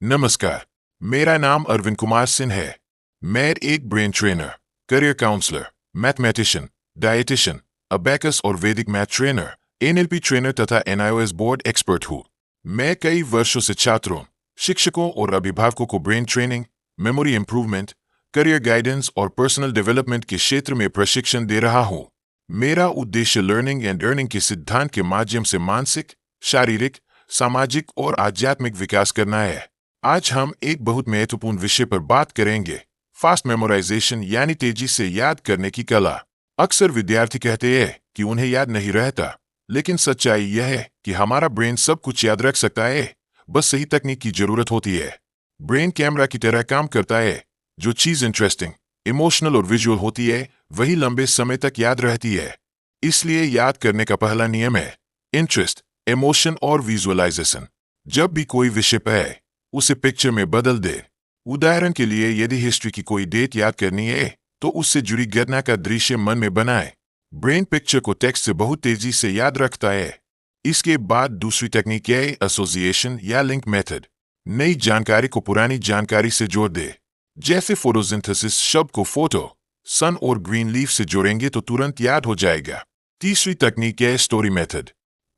नमस्कार, मेरा नाम अरविंद कुमार सिंह है। मैं एक brain trainer, career counsellor, mathematician, dietitian, abacus और Vedic math trainer, NLP trainer तथा एनआईओएस बोर्ड एक्सपर्ट हूँ। मैं कई वर्षों से छात्रों, शिक्षकों और अभिभावकों को brain training, memory improvement, career guidance और पर्सनल डेवलपमेंट के क्षेत्र में प्रशिक्षण दे रहा हूँ। मेरा उद्देश्य लर्निंग एंड अर्निंग के सिद्धांत के माध्यम से मानसिक, शारीरिक, सामाजिक और आध्यात्मिक विकास करना है। आज हम एक बहुत महत्वपूर्ण विषय पर बात करेंगे, फास्ट मेमोराइजेशन यानी तेजी से याद करने की कला। अक्सर विद्यार्थी कहते हैं कि उन्हें याद नहीं रहता, लेकिन सच्चाई यह है कि हमारा ब्रेन सब कुछ याद रख सकता है, बस सही तकनीक की जरूरत होती है। ब्रेन कैमरा की तरह काम करता है, जो चीज इंटरेस्टिंग, इमोशनल और विजुअल होती है वही लंबे समय तक याद रहती है। इसलिए याद करने का पहला नियम है इंटरेस्ट, इमोशन और विजुअलाइजेशन। जब भी कोई विषय पे उसे पिक्चर में बदल दे। उदाहरण के लिए यदि हिस्ट्री की कोई डेट याद करनी है तो उससे जुड़ी घटना का दृश्य मन में बनाए। ब्रेन पिक्चर को टेक्स्ट से बहुत तेजी से याद रखता है। इसके बाद दूसरी तकनीक है एसोसिएशन या लिंक मेथड। नई जानकारी को पुरानी जानकारी से जोड़ दे। जैसे फोटोसिंथेसिस शब्द को फोटो, सन और ग्रीन लीफ से जोड़ेंगे तो तुरंत याद हो जाएगा। तीसरी तकनीक है स्टोरी मेथड।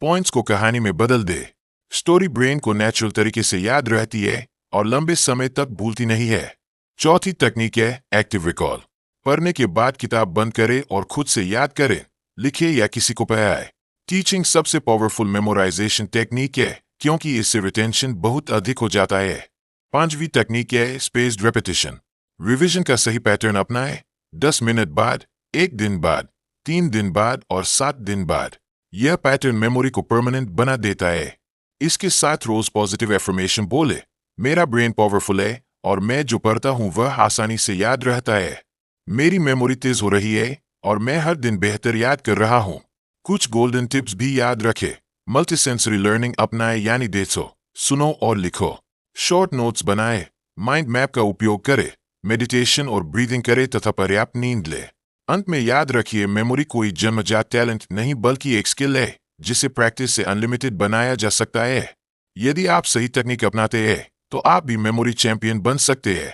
पॉइंट्स को कहानी में बदल दे। स्टोरी ब्रेन को नेचुरल तरीके से याद रहती है और लंबे समय तक भूलती नहीं है। चौथी तकनीक है एक्टिव रिकॉल। पढ़ने के बाद किताब बंद करें और खुद से याद करें, लिखे या किसी को पढ़ाए। टीचिंग सबसे पावरफुल मेमोराइजेशन टेक्निक है क्योंकि इससे रिटेंशन बहुत अधिक हो जाता है। पांचवी तकनीक है स्पेस्ड रेपिटेशन। रिवीजन का सही पैटर्न अपनाएं। 10 मिनट बाद, 1 दिन बाद, 3 दिन बाद और 7 दिन बाद। यह पैटर्न मेमोरी को परमानेंट बना देता है। इसके साथ रोज पॉजिटिव एफर्मेशन बोले, मेरा ब्रेन पावरफुल है और मैं जो पढ़ता हूँ वह आसानी से याद रहता है। मेरी मेमोरी तेज हो रही है और मैं हर दिन बेहतर याद कर रहा हूँ। कुछ गोल्डन टिप्स भी याद रखें। मल्टी सेंसरी लर्निंग अपनाएं यानी देखो, सुनो और लिखो। शॉर्ट नोट्स बनाएं। माइंड मैप का उपयोग करें। मेडिटेशन और ब्रीदिंग करें तथा पर्याप्त नींद लें। अंत में याद रखिए, मेमोरी कोई जन्मजात टैलेंट नहीं बल्कि एक स्किल है जिसे प्रैक्टिस से अनलिमिटेड बनाया जा सकता है। यदि आप सही तकनीक अपनाते हैं तो आप भी मेमोरी चैंपियन बन सकते हैं।